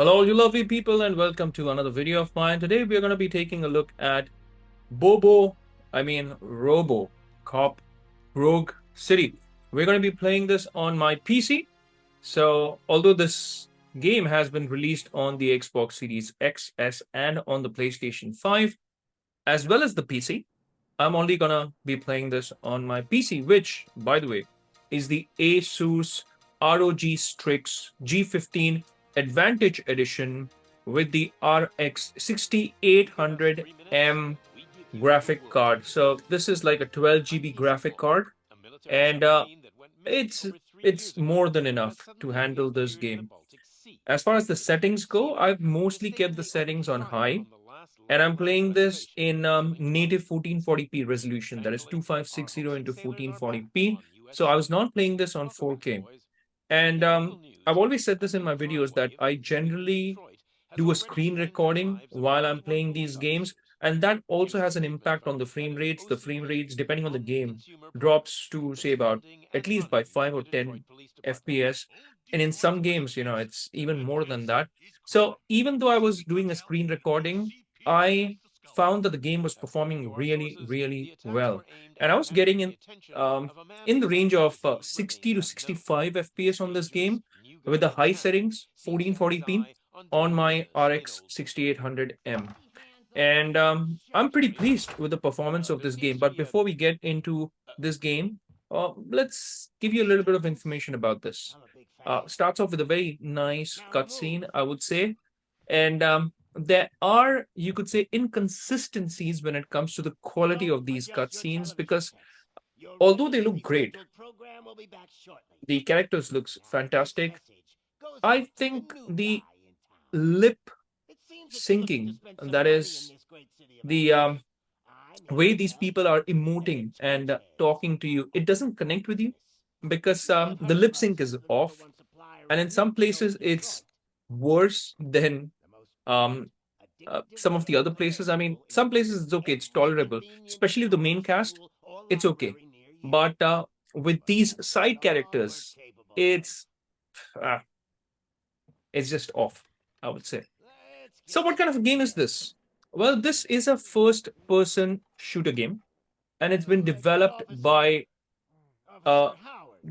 Hello, you lovely people, and welcome to another video of mine. Today, we are going to be taking a look at Robocop Rogue City. We're going to be playing this on my PC. So, although this game has been released on the Xbox Series X, S, and on the PlayStation 5, as well as the PC, I'm only going to be playing this on my PC, which, by the way, is the Asus ROG Strix G15 Advantage Edition with the RX6800M graphic card. So this is like a 12 GB graphic card, and it's it's more than enough to handle this game. As far as the settings go, I've mostly kept the settings on high, and I'm playing this in native 1440p resolution, that is 2560 into 1440p. So I was not playing this on 4K. And I've always said this in my videos that I generally do a screen recording while I'm playing these games, and that also has an impact on the frame rates. The frame rates, depending on the game, drops to say about at least by 5 or 10 FPS. And in some games, it's even more than that. So even though I was doing a screen recording, I found that the game was performing really, really well. And I was getting in the range of 60 to 65 FPS on this game with the high settings, 1440p on my RX 6800M. And I'm pretty pleased with the performance of this game. But before we get into this game, let's give you a little bit of information about this. Starts off with a very nice cutscene, I would say. And there are, you could say, inconsistencies when it comes to the quality of these cutscenes because although they look great, the characters looks fantastic. I think the lip syncing, that is the way these people are emoting and talking to you, it doesn't connect with you because the lip sync is off, and in some places it's worse than um, some of the other places. I mean, some places it's okay, it's tolerable, especially the main cast, it's okay. But with these side characters, it's uh, it's just off, I would say. So, what kind of a game is this? Well, this is a first-person shooter game, and it's been developed by a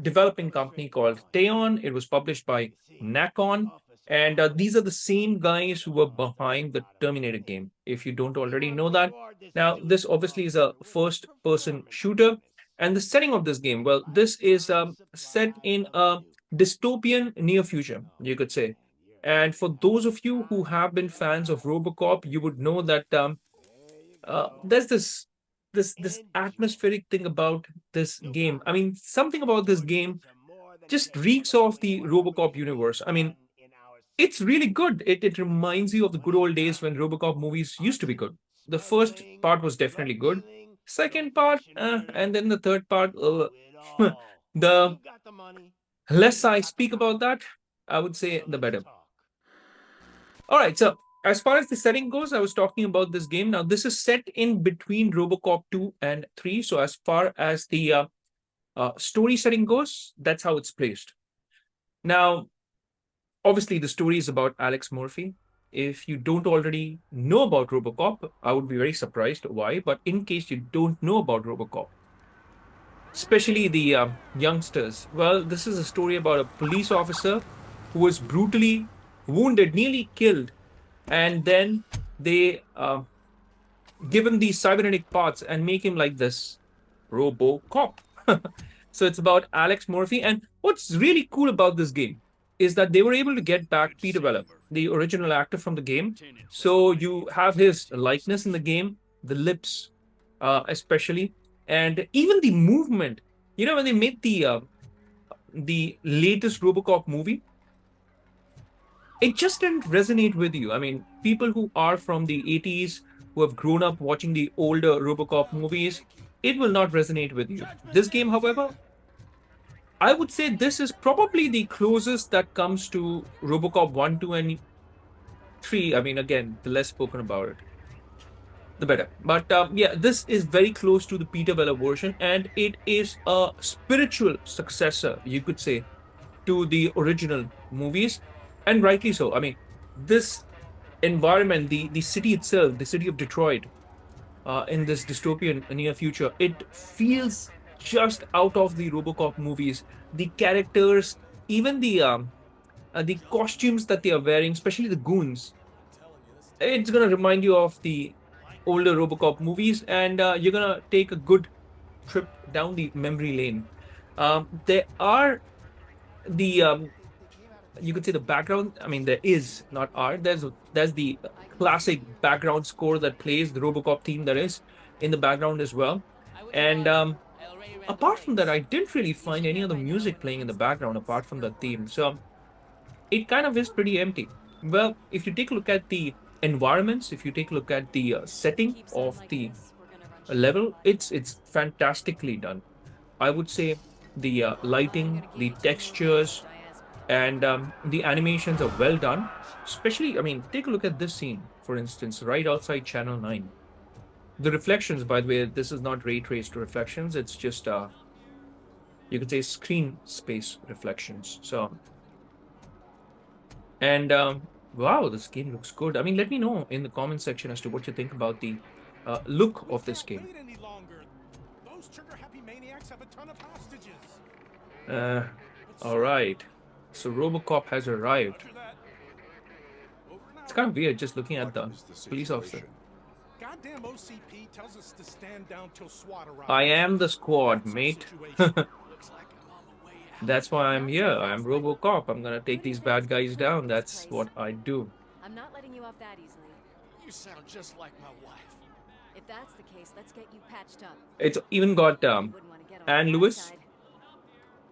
developing company called Teyon. It was published by Nacon, and these are the same guys who were behind the Terminator game, if you don't already know that. Now, this obviously is a first-person shooter, and the setting of this game, well, this is set in a dystopian near future, you could say. And for those of you who have been fans of Robocop, you would know that there's this atmospheric thing about this game. I mean, something about this game just reeks of the Robocop universe. I mean, it's really good. It reminds you of the good old days when Robocop movies used to be good. The first part was definitely good. Second part, and then the third part, the less I speak about that, I would say the better. All right, so as far as the setting goes, I was talking about this game. Now, this is set in between Robocop 2 and 3. So, as far as the story setting goes, that's how it's placed. Now, obviously, the story is about Alex Murphy. If you don't already know about Robocop, I would be very surprised why. But in case you don't know about Robocop, especially the youngsters, well, this is a story about a police officer who was brutally wounded, nearly killed, and then they give him these cybernetic parts and make him like this Robocop. So it's about Alex Murphy. And what's really cool about this game is that they were able to get back Peter Weller, the original actor from the game. So you have his likeness in the game, the lips, especially, and even the movement. You know, when they made the latest Robocop movie, it just didn't resonate with you. I mean, people who are from the 80s, who have grown up watching the older Robocop movies, it will not resonate with you. This game, however, I would say this is probably the closest that comes to Robocop 1, 2, and 3. I mean, again, the less spoken about it, the better. But yeah, this is very close to the Peter Weller version, and it is a spiritual successor, you could say, to the original movies, and rightly so. I mean, this environment, the city itself, the city of Detroit, in this dystopian near future, it feels just out of the Robocop movies. The characters, even the costumes that they are wearing, especially the goons, it's gonna remind you of the older Robocop movies, and you're gonna take a good trip down the memory lane. There are the you could say the background. I mean, there is not art. There's the classic background score that plays the Robocop theme that is in the background as well. And apart from that, I didn't really find any other music playing in the background apart from the theme. So it kind of is pretty empty. Well, if you take a look at the environments, if you take a look at the setting of the level, it's fantastically done. I would say the lighting, the textures, and the animations are well done. Especially, I mean, take a look at this scene, for instance, right outside Channel 9. The reflections, by the way, this is not ray traced reflections. It's just, you could say, screen space reflections. So, and wow, this game looks good. I mean, let me know in the comment section as to what you think about the look of this game. All right. So Robocop has arrived. It's kind of weird just looking at the police officer. Goddamn OCP tells us to stand down till SWAT arrives. I am the squad, mate. That's why I'm here. I'm Robocop. I'm gonna take these bad guys down. That's what I do. I'm not letting you off that easily. You sound just like my wife. If that's the case, let's get you patched up. It's even got Anne Lewis,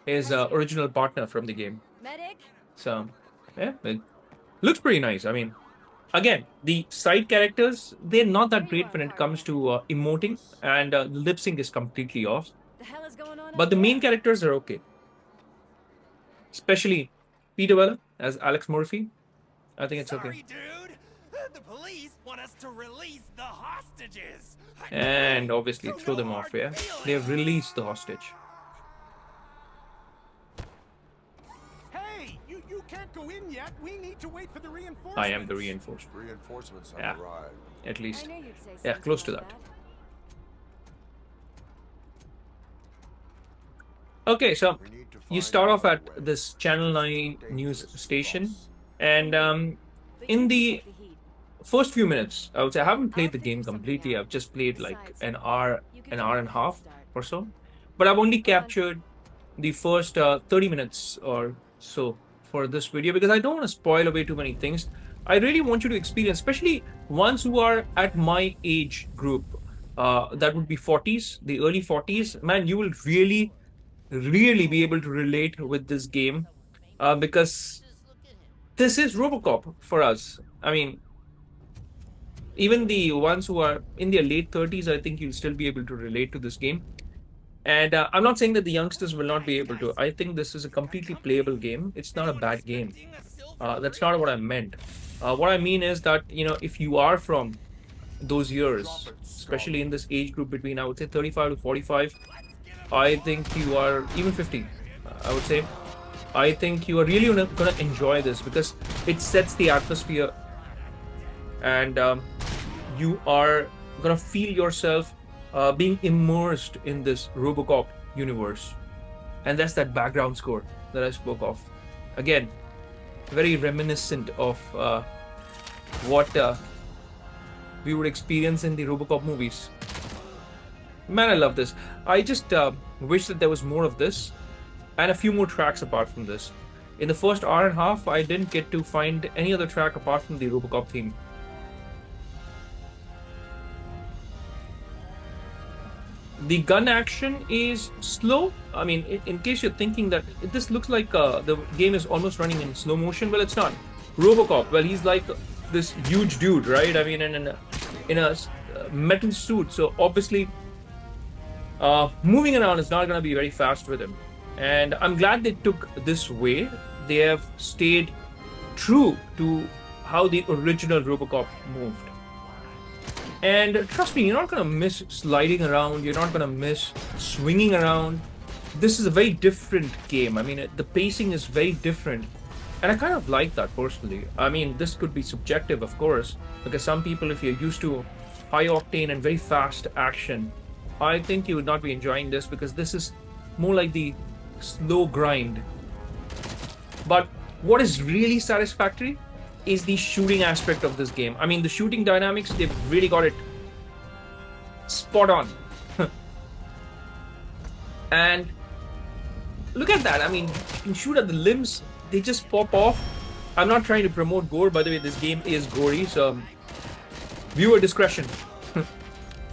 his Medic. original partner from the game. Medic? So, yeah, it looks pretty nice. I mean, again, the side characters, they're not that great when it comes to emoting, and the lip sync is completely off. The hell is going on? But the main characters are okay. Especially Peter Weller as Alex Murphy. I think it's okay. Sorry, dude. The police want us to release the hostages. And obviously throw them off, yeah? They have released the hostage. Hey, you can't go in yet. We need to wait for the reinforcements. I am the reinforcement. Reinforcements have Yeah. arrived. At I least. knew you'd say Yeah, something close to like that. Okay, so We need to you find start off another at way. this Channel 9 news Dangerous station, boss. and But in you the take heat. first few minutes, I would say I haven't played the I'll game figure something completely. out. I've just played like Besides, an you hour can give and a me a half head start. or so. But I've only Go on. captured the first 30 minutes or so for this video because I don't want to spoil away too many things. I really want you to experience, especially ones who are at my age group, that would be 40s, the early 40s. Man, you will really be able to relate with this game because this is Robocop for us. I mean, even the ones who are in their late 30s, I think you'll still be able to relate to this game. And I'm not saying that the youngsters will not be able to. I think this is a completely playable game. It's not a bad game. That's not what I meant. What I mean is that, you know, if you are from those years, especially in this age group between, I would say 35 to 45, I think you are even 50, I would say. I think you are really gonna enjoy this because it sets the atmosphere, and you are gonna feel yourself being immersed in this Robocop universe, and that's that background score that I spoke of. Again, very reminiscent of what we would experience in the Robocop movies. Man, I love this. I just wish that there was more of this and a few more tracks apart from this. In the first hour and a half, I didn't get to find any other track apart from the Robocop theme. The gun action is slow. I mean, in case you're thinking that this looks like the game is almost running in slow motion, well, it's not. Robocop, well, he's like this huge dude, right? I mean, in a metal suit, so obviously moving around is not going to be very fast with him. And I'm glad they took this way. They have stayed true to how the original Robocop moved. And trust me, you're not going to miss sliding around. You're not going to miss swinging around. This is a very different game. I mean, the pacing is very different And I kind of like that personally. I mean, this could be subjective, of course, because some people, if you're used to high octane and very fast action, I think you would not be enjoying this, because this is more like the slow grind. But what is really satisfactory is the shooting aspect of this game. I mean, the shooting dynamics, they've really got it spot on. And look at that. I mean, you can shoot at the limbs, they just pop off. I'm not trying to promote gore, by the way. This game is gory, so viewer discretion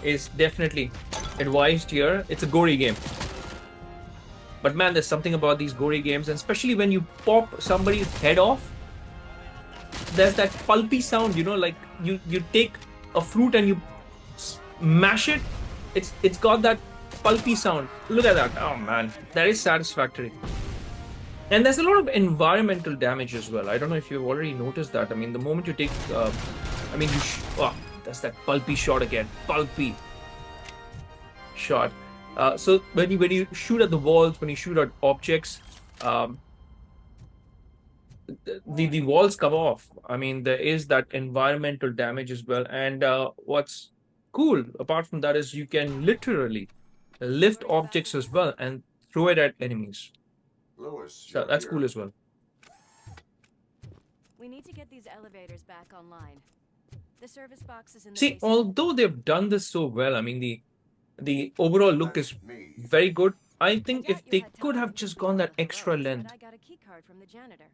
is definitely advised here. It's a gory game. But man, there's something about these gory games, and especially when you pop somebody's head off, there's that pulpy sound, you know, like you take a fruit and you mash it. It's got that pulpy sound. Look at that. Oh man, that is satisfactory. And there's a lot of environmental damage as well. I don't know if you've already noticed that. I mean, the moment you take, that's that pulpy shot again. Pulpy shot. So when you shoot at the walls, when you shoot at objects, the walls come off. I mean, there is that environmental damage as well. And what's cool apart from that is you can literally lift objects as well and throw it at enemies. So that's cool as well. We need to get these elevators back online. The service box is in the See, basement. although they've done this so well, I mean, the overall look is very good. I think if they could have just gone that extra length I got a key card from the janitor.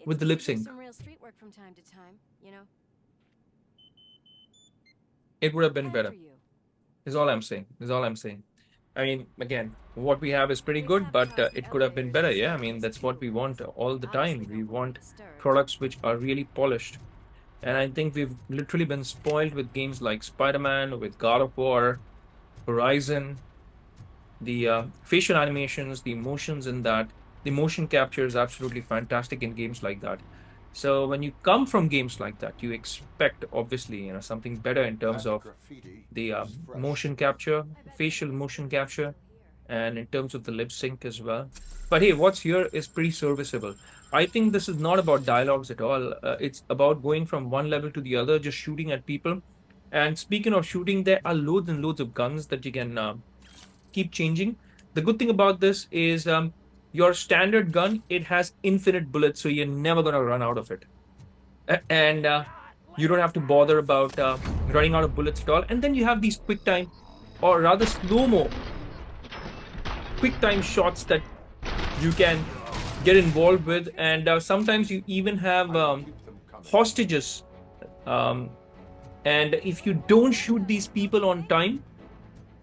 with the lip sync, Some real street work from time to time, you know. it would have been better. After you. Is all I'm saying. Is all I'm saying. I mean, again, what we have is pretty good, but it could have been better. Yeah, I mean, that's what we want all the time. We want products which are really polished. And I think we've literally been spoiled with games like Spider-Man, with God of War, Horizon, the facial animations, the emotions in that. The motion capture is absolutely fantastic in games like that. So when you come from games like that, you expect, obviously, something better in terms of the motion capture, facial motion capture, and in terms of the lip sync as well. But hey, what's here is pretty serviceable. I think this is not about dialogues at all. It's about going from one level to the other, just shooting at people. And speaking of shooting, there are loads and loads of guns that you can keep changing. The good thing about this is your standard gun, it has infinite bullets, so you're never going to run out of it. And you don't have to bother about running out of bullets at all. And then you have these quick time, or rather slow-mo, quick time shots that you can get involved with. And sometimes you even have hostages. And if you don't shoot these people on time,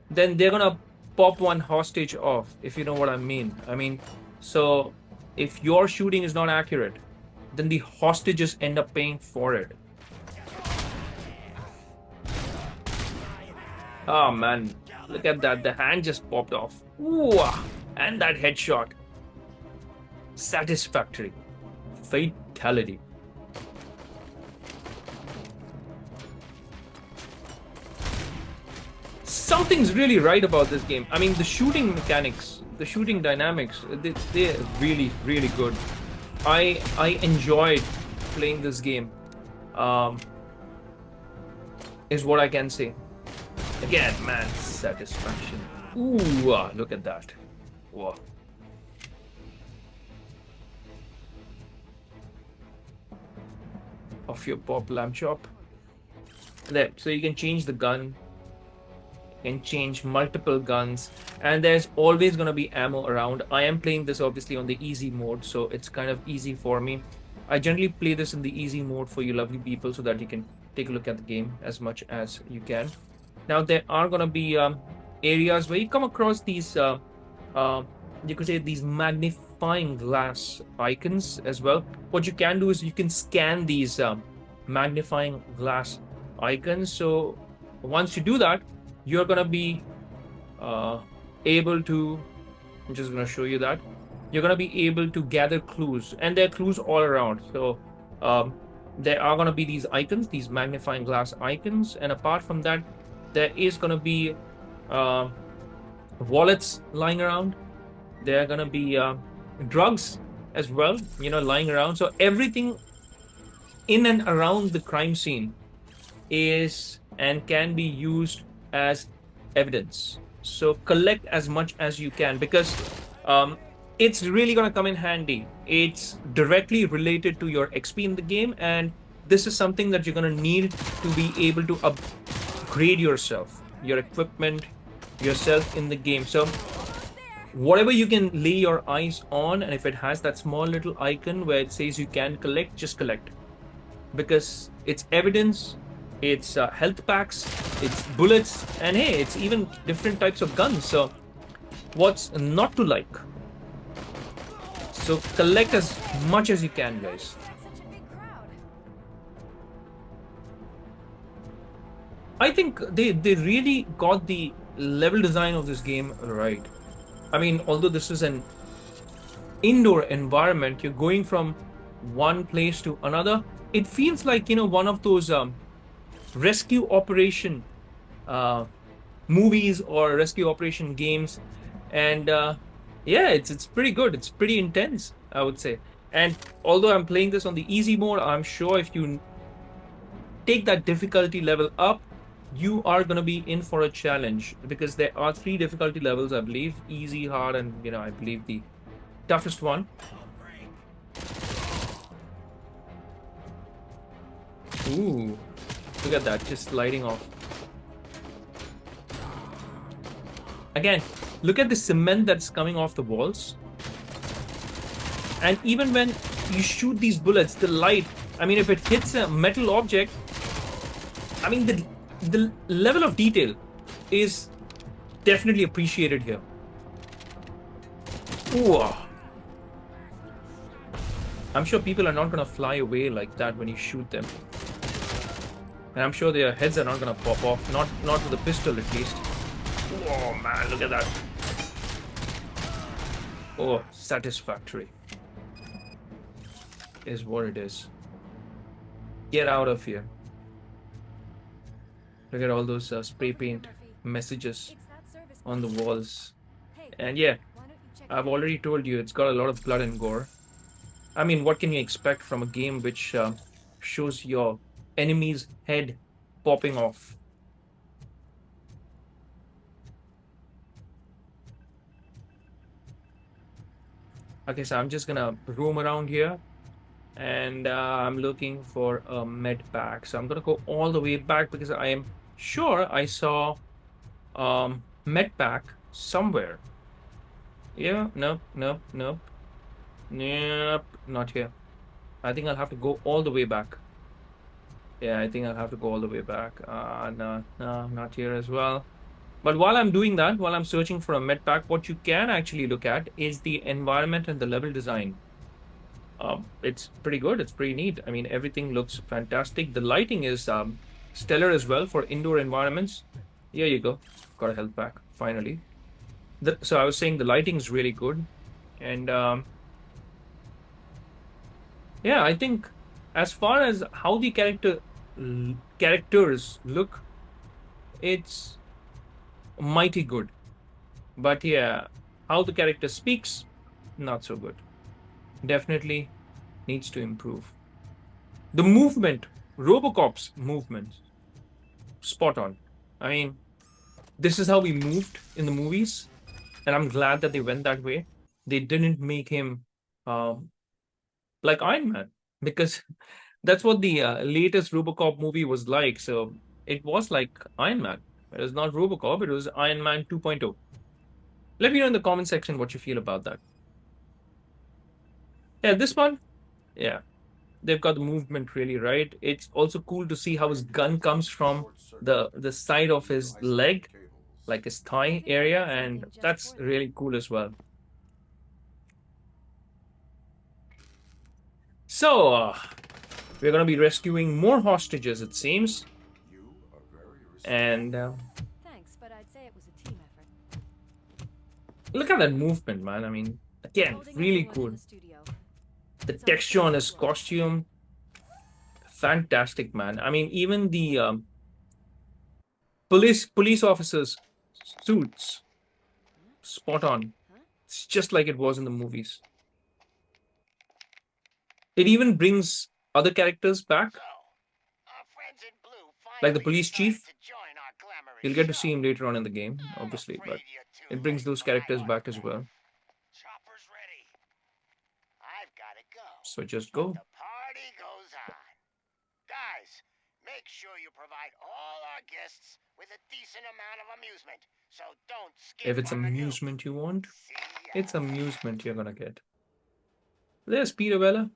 then they're going to pop one hostage off, if you know what I mean. So if your shooting is not accurate, then the hostages end up paying for it. Oh man, look at that. The hand just popped off. Ooh, and that headshot. Satisfactory. Fatality. Something's really right about this game. I mean, the shooting mechanics, the shooting dynamics, they're really, really good. I enjoyed playing this game, is what I can say. Again, man, satisfaction. Ooh, look at that. Whoa. Off your pop lamb chop. There, so you can change the gun. Can change multiple guns, and there's always going to be ammo around. I am playing this obviously on the easy mode, so it's kind of easy for me. I generally play this in the easy mode for you lovely people, so that you can take a look at the game as much as you can. Now there are going to be areas where you come across these you could say these magnifying glass icons as well. What you can do is you can scan these magnifying glass icons. So once you do that, you're going to be able to, I'm just going to show you that, you're going to be able to gather clues, and there are clues all around. So there are going to be these icons, these magnifying glass icons, and apart from that, there is going to be wallets lying around. There are going to be drugs as well, lying around. So everything in and around the crime scene is and can be used as evidence. So collect as much as you can, because um, it's really going to come in handy. It's directly related to your XP in the game, and this is something that you're going to need to be able to upgrade yourself, your equipment, yourself in the game. So whatever you can lay your eyes on, and if it has that small little icon where it says you can collect, just collect, because it's evidence, it's health packs, it's bullets, and hey, it's even different types of guns. So what's not to like? So collect as much as you can, guys. I think they really got the level design of this game right. I mean, although this is an indoor environment, you're going from one place to another. It feels like, one of those rescue operation uh, movies or rescue operation games. And yeah, it's pretty good. It's pretty intense, I would say. And although I'm playing this on the easy mode, I'm sure if you take that difficulty level up, you are going to be in for a challenge, because there are 3 difficulty levels, I believe: easy, hard, and I believe the toughest one. Ooh, look at that, just lighting off. Again, look at the cement that's coming off the walls. And even when you shoot these bullets, the light, I mean, if it hits a metal object, I mean, the level of detail is definitely appreciated here. Ooh. I'm sure people are not going to fly away like that when you shoot them. And I'm sure their heads are not going to pop off. Not with a pistol, at least. Oh, man, look at that. Oh, satisfactory is what it is. Get out of here. Look at all those spray paint messages on the walls. And yeah, I've already told you, it's got a lot of blood and gore. I mean, what can you expect from a game which shows your enemy's head popping off? Okay, so I'm just gonna roam around here, and I'm looking for a med pack. So I'm gonna go all the way back, because I am sure I saw med pack somewhere. Yeah, nope, nope, nope. Nope, not here. I think I'll have to go all the way back. Yeah, I think I'll have to go all the way back. No, not here as well. But while I'm doing that, while I'm searching for a med pack, what you can actually look at is the environment and the level design. It's pretty good. It's pretty neat. I mean, everything looks fantastic. The lighting is stellar as well for indoor environments. Here you go. Got a health pack, finally. So I was saying the lighting is really good. And yeah, I think as far as how the characters look, it's mighty good. But yeah, how the character speaks, not so good. Definitely needs to improve. The movement, Robocop's movement, spot on. I mean, this is how we moved in the movies, and I'm glad that they went that way. They didn't make him like Iron Man, because that's what the latest Robocop movie was like. So it was like Iron Man. It was not Robocop, it was Iron Man 2.0. Let me know in the comment section what you feel about that. Yeah, this one, yeah, they've got the movement really right. It's also cool to see how his gun comes from the side of his leg, like his thigh area, and that's really cool as well. So, we're going to be rescuing more hostages, it seems. And Thanks, but I'd say it was a team effort. look at that movement, man. I mean, again, really cool. The texture on his costume, fantastic, man. I mean, even the police officers' suits, spot on. It's just like it was in the movies. It even brings other characters back, like the police chief. You'll get to see him later on in the game, obviously, but it brings those characters back as well. Chopper's ready. I've got to go. So just go. The party goes on. Guys, make sure you provide all our guests with a decent amount of amusement. So don't skip If it's on the nuke. amusement you want, See ya. it's amusement you're gonna get. There's Peter Weller.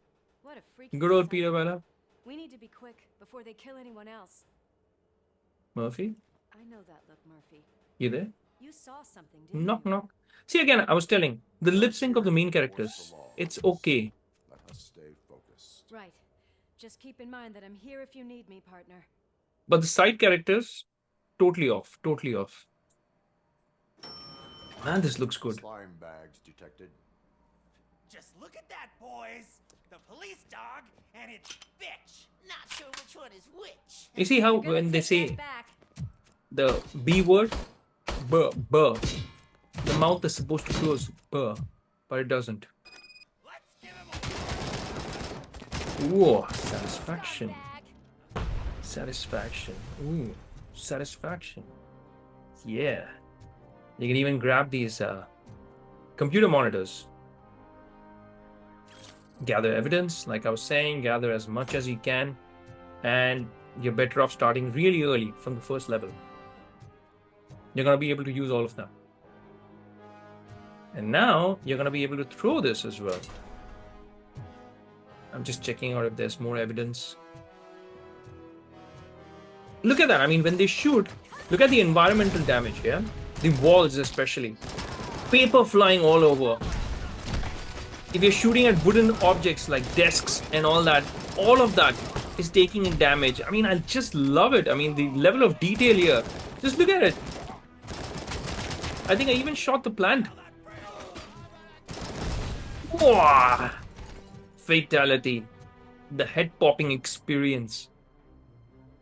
What a freak. Good old Peter Weller. We need to be quick before they kill anyone else. Murphy, I know that look, Murphy. you there? You saw something, didn't Knock, you? knock. See, again, I was telling, the lip sync of the main characters, it's okay. Let us stay focused. Right. Just keep in mind that I'm here if you need me, partner. But the side characters, totally off, totally off. Man, this looks good. Slime bags detected. Just look at that, boys. The police dog and its bitch. Not sure which one is which. You see how You're gonna when they take that say back. the B word, buh, buh, the mouth is supposed to close, buh, but it doesn't. Let's give him a Whoa, satisfaction. Back. Satisfaction. Ooh, satisfaction. Yeah. You can even grab these computer monitors. Gather evidence, like I was saying, gather as much as you can, and you're better off starting really early from the first level. You're going to be able to use all of them. And now you're going to be able to throw this as well. I'm just checking out if there's more evidence. Look at that. I mean, when they shoot, look at the environmental damage here. The walls especially. Paper flying all over. If you're shooting at wooden objects like desks and all of that is taking in damage. I mean, I just love it. I mean, the level of detail here. Just look at it. I think I even shot the plant. Whoa! Fatality. The head-popping experience.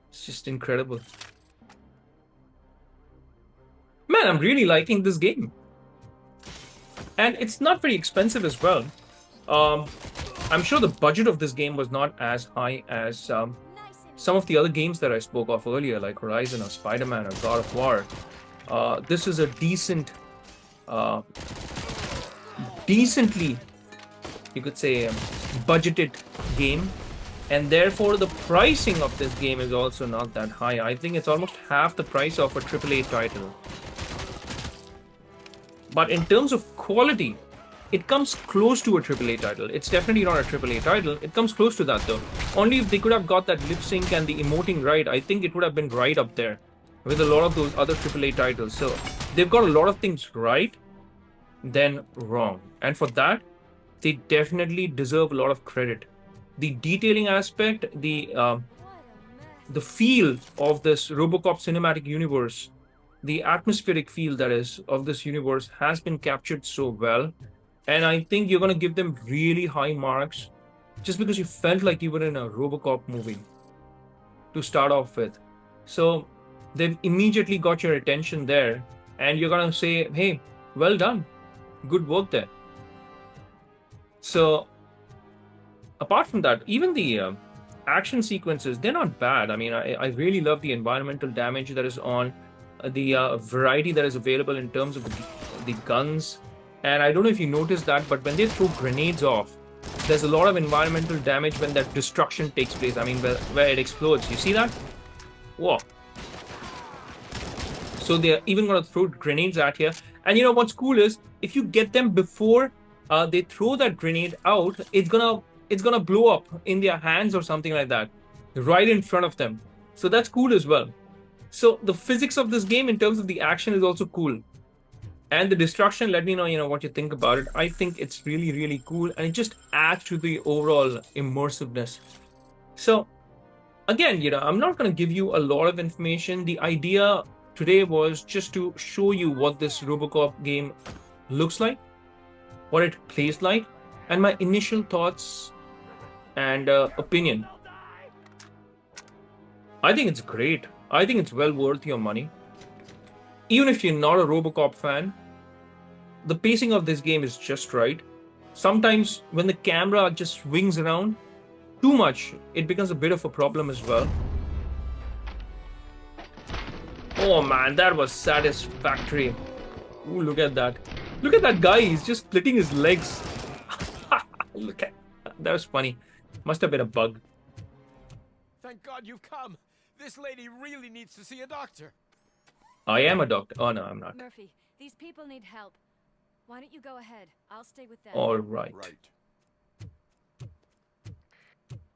It's just incredible. Man, I'm really liking this game. And it's not very expensive as well. I'm sure the budget of this game was not as high as some of the other games that I spoke of earlier, like Horizon or Spider-Man or God of War. This is a decently, you could say, budgeted game. And therefore, the pricing of this game is also not that high. I think it's almost half the price of a AAA title. But in terms of quality, it comes close to a AAA title. It's definitely not a AAA title. It comes close to that though. Only if they could have got that lip sync and the emoting right, I think it would have been right up there with a lot of those other AAA titles. So they've got a lot of things right, then wrong. And for that, they definitely deserve a lot of credit. The detailing aspect, the feel of this Robocop cinematic universe, the atmospheric feel that is of this universe has been captured so well. And I think you're going to give them really high marks just because you felt like you were in a Robocop movie to start off with. So they've immediately got your attention there and you're going to say, hey, well done. Good work there. So apart from that, even the action sequences, they're not bad. I mean, I really love the environmental damage that is on, the variety that is available in terms of the guns. And I don't know if you noticed that, but when they throw grenades off, there's a lot of environmental damage when that destruction takes place. I mean, where it explodes. You see that? Whoa. So they're even going to throw grenades at here. And you know what's cool is, if you get them before they throw that grenade out, it's gonna blow up in their hands or something like that, right in front of them. So that's cool as well. So the physics of this game in terms of the action is also cool. And the destruction, let me know, what you think about it. I think it's really, really cool. And it just adds to the overall immersiveness. So again, I'm not going to give you a lot of information. The idea today was just to show you what this Robocop game looks like, what it plays like, and my initial thoughts and opinion. I think it's great. I think it's well worth your money. Even if you're not a Robocop fan, the pacing of this game is just right. Sometimes when the camera just swings around, too much, it becomes a bit of a problem as well. Oh man, that was satisfactory. Ooh, look at that. Look at that guy, he's just splitting his legs. Look at that, was funny. Must have been a bug. Thank God you've come. This lady really needs to see a doctor. I am a doctor. Oh no, I'm not. Murphy, these people need help. Why don't you go ahead? I'll stay with them. All right. Right.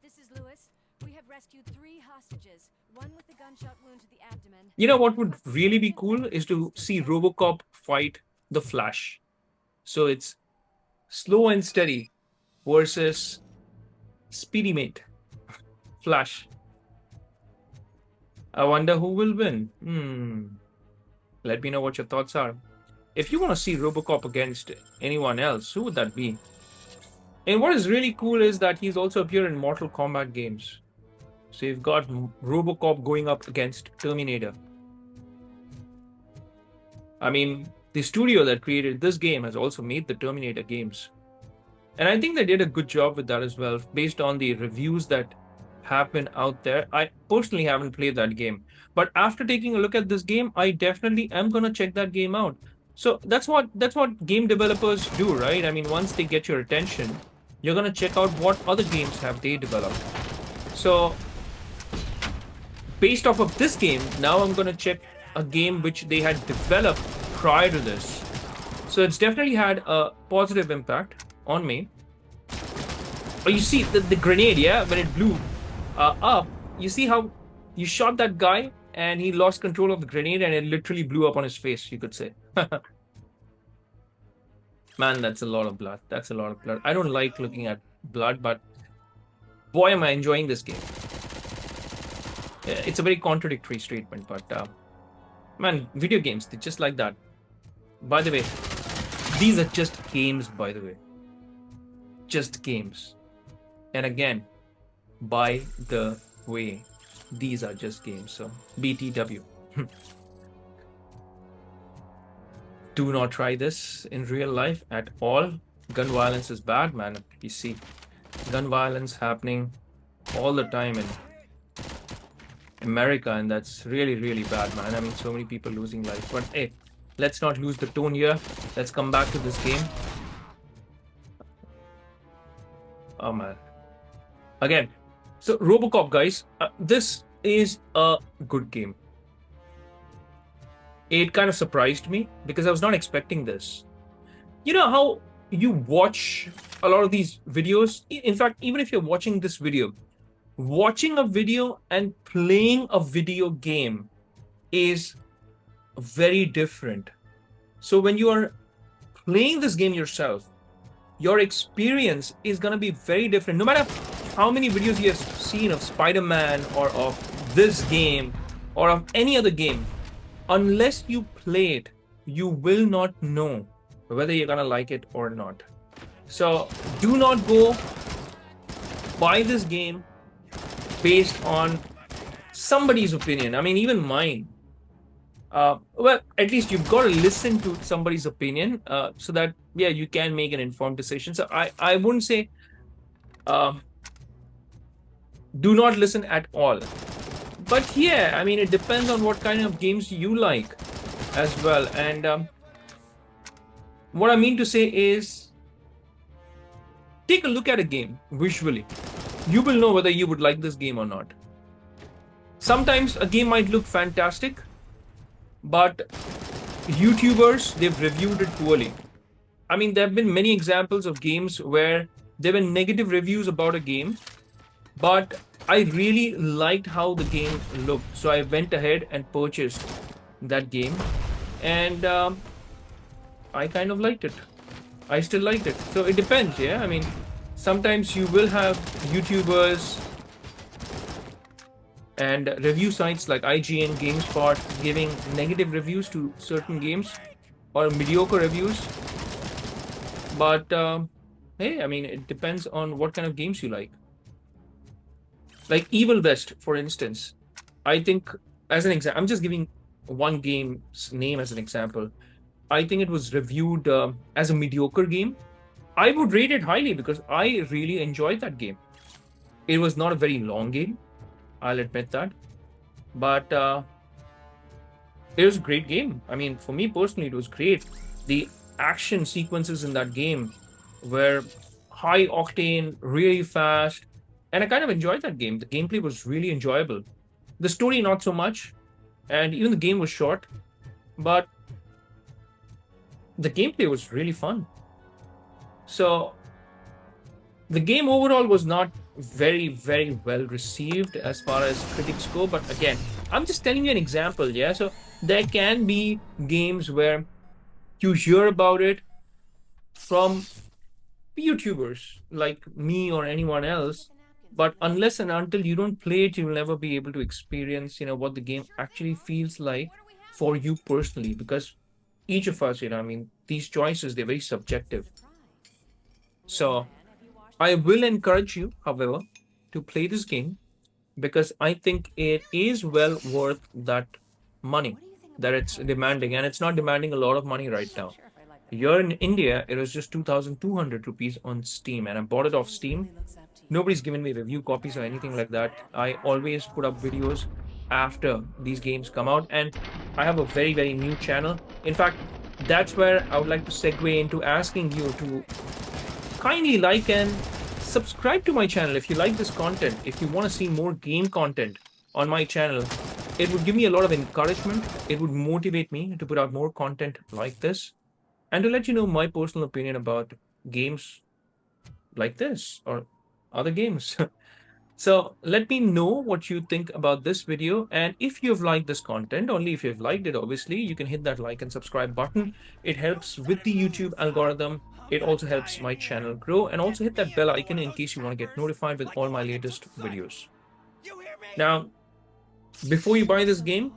This is Lewis. We have rescued 3 hostages, one with a gunshot wound to the abdomen. You know what would really be cool is to see Robocop fight the Flash. So it's slow and steady versus Speedy Mate, Flash. I wonder who will win. Let me know what your thoughts are. If you want to see Robocop against anyone else, who would that be? And what is really cool is that he's also appeared in Mortal Kombat games. So you've got Robocop going up against Terminator. I mean, the studio that created this game has also made the Terminator games. And I think they did a good job with that as well, based on the reviews that have been out there. I personally haven't played that game, but after taking a look at this game, I definitely am gonna check that game out. So that's what game developers do, right? I mean, once they get your attention, you're gonna check out what other games have they developed. So based off of this game, now I'm gonna check a game which they had developed prior to this. So it's definitely had a positive impact on me. Oh, you see the grenade, yeah, when it blew up, you see how you shot that guy and he lost control of the grenade and it literally blew up on his face, you could say. Man, that's a lot of blood. That's a lot of blood. I don't like looking at blood, but boy, am I enjoying this game. It's a very contradictory statement, but man, video games, they're just like that. By the way, these are just games, by the way. Just games. And again, by the way, these are just games. So, BTW. Do not try this in real life at all. Gun violence is bad, man. You see gun violence happening all the time in America, and that's really, really bad, man. I mean, so many people losing life. But hey, let's not lose the tone here. Let's come back to this game. Oh man. Again, so Robocop, guys, this is a good game. It kind of surprised me because I was not expecting this. You know how you watch a lot of these videos? In fact, even if you're watching this video, watching a video and playing a video game is very different. So when you are playing this game yourself, your experience is going to be very different. No matter how many videos you have seen of Spider-Man or of this game or of any other game, unless you play it, you will not know whether you're going to like it or not. So do not go buy this game based on somebody's opinion. I mean, even mine. Well, at least you've got to listen to somebody's opinion so that, yeah, you can make an informed decision. So I wouldn't say do not listen at all. But yeah, I mean, it depends on what kind of games you like as well. And what I mean to say is, take a look at a game visually. You will know whether you would like this game or not. Sometimes a game might look fantastic, but YouTubers, they've reviewed it poorly. I mean, there have been many examples of games where there were negative reviews about a game, but I really liked how the game looked. So I went ahead and purchased that game, and I kind of liked it. I still liked it. So it depends, yeah? I mean, sometimes you will have YouTubers and review sites like IGN, GameSpot giving negative reviews to certain games or mediocre reviews. But hey, I mean, it depends on what kind of games you like. Like Evil West, for instance. I think, as an example, I'm just giving one game's name as an example. I think it was reviewed as a mediocre game. I would rate it highly because I really enjoyed that game. It was not a very long game, I'll admit that, but it was a great game. I mean, for me personally, it was great. The action sequences in that game were high octane, really fast, and I kind of enjoyed that game. The gameplay was really enjoyable. The story, not so much, and even the game was short, but the gameplay was really fun. So the game overall was not very, very well received as far as critics go. But again, I'm just telling you an example, yeah? So there can be games where you hear about it from YouTubers like me or anyone else, but unless and until you don't play it, you'll never be able to experience, what the game actually feels like for you personally, because each of us, I mean, these choices, they're very subjective. So I will encourage you, however, to play this game because I think it is well worth that money that it's demanding, and it's not demanding a lot of money right now. Here in India, it was just 2,200 rupees on Steam, and I bought it off Steam. Nobody's given me review copies or anything like that. I always put up videos after these games come out, and I have a very, very new channel. In fact, that's where I would like to segue into asking you to kindly like and subscribe to my channel if you like this content. If you want to see more game content on my channel, it would give me a lot of encouragement. It would motivate me to put out more content like this and to let you know my personal opinion about games like this or other games. So let me know what you think about this video, and if you've liked this content, only if you've liked it, obviously, you can hit that like and subscribe button. It helps with the YouTube algorithm. It also helps my channel grow, and also hit that bell icon in case you want to get notified with all my latest videos. Now, before you buy this game,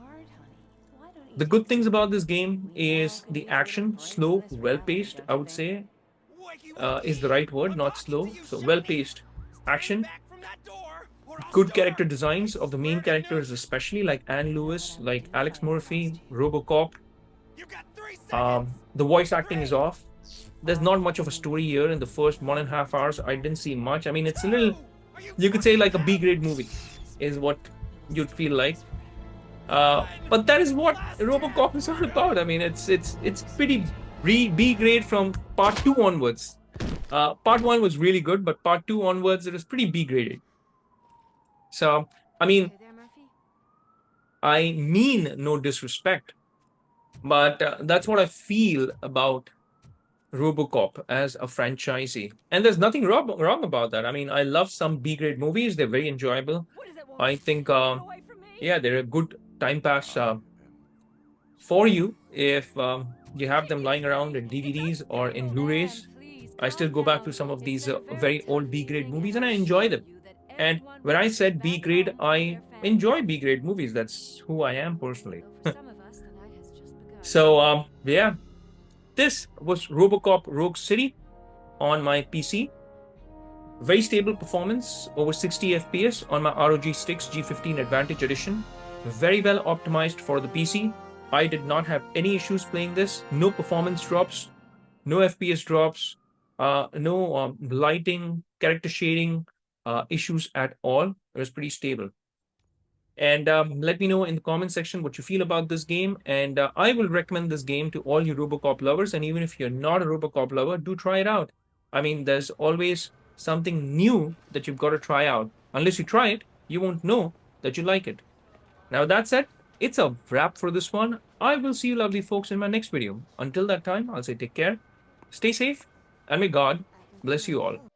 the good things about this game is the action, slow, well-paced, I would say, is the right word, not slow. So well-paced action, good character designs of the main characters, especially like Anne Lewis, like Alex Murphy, Robocop. The voice acting is off. There's not much of a story here in the first 1.5 hours. I didn't see much. I mean, it's a little, you could say like a B-grade movie is what you'd feel like. But that is what Robocop is all about. I mean, it's pretty B-grade from part 2 onwards. Part 1 was really good, but part 2 onwards, it was pretty B-graded. So, I mean, I mean no disrespect, but that's what I feel about Robocop as a franchisee. And there's nothing wrong about that. I mean, I love some B-grade movies. They're very enjoyable. I think, yeah, they're a good time pass for you if you have them lying around in DVDs or in Blu-rays. I still go back to some of these very old B-grade movies and I enjoy them. And when I said B-grade, I enjoy B-grade movies. That's who I am personally. So, yeah, this was Robocop Rogue City on my PC. Very stable performance, over 60 FPS on my ROG Strix G15 Advantage Edition. Very well optimized for the PC. I did not have any issues playing this. No performance drops, no FPS drops, no lighting, character shading issues at all. It was pretty stable. And let me know in the comment section what you feel about this game. And I will recommend this game to all you Robocop lovers. And even if you're not a Robocop lover, do try it out. I mean, there's always something new that you've got to try out. Unless you try it, you won't know that you like it. Now, that said, it's a wrap for this one. I will see you lovely folks in my next video. Until that time, I'll say take care, stay safe, and may God bless you all.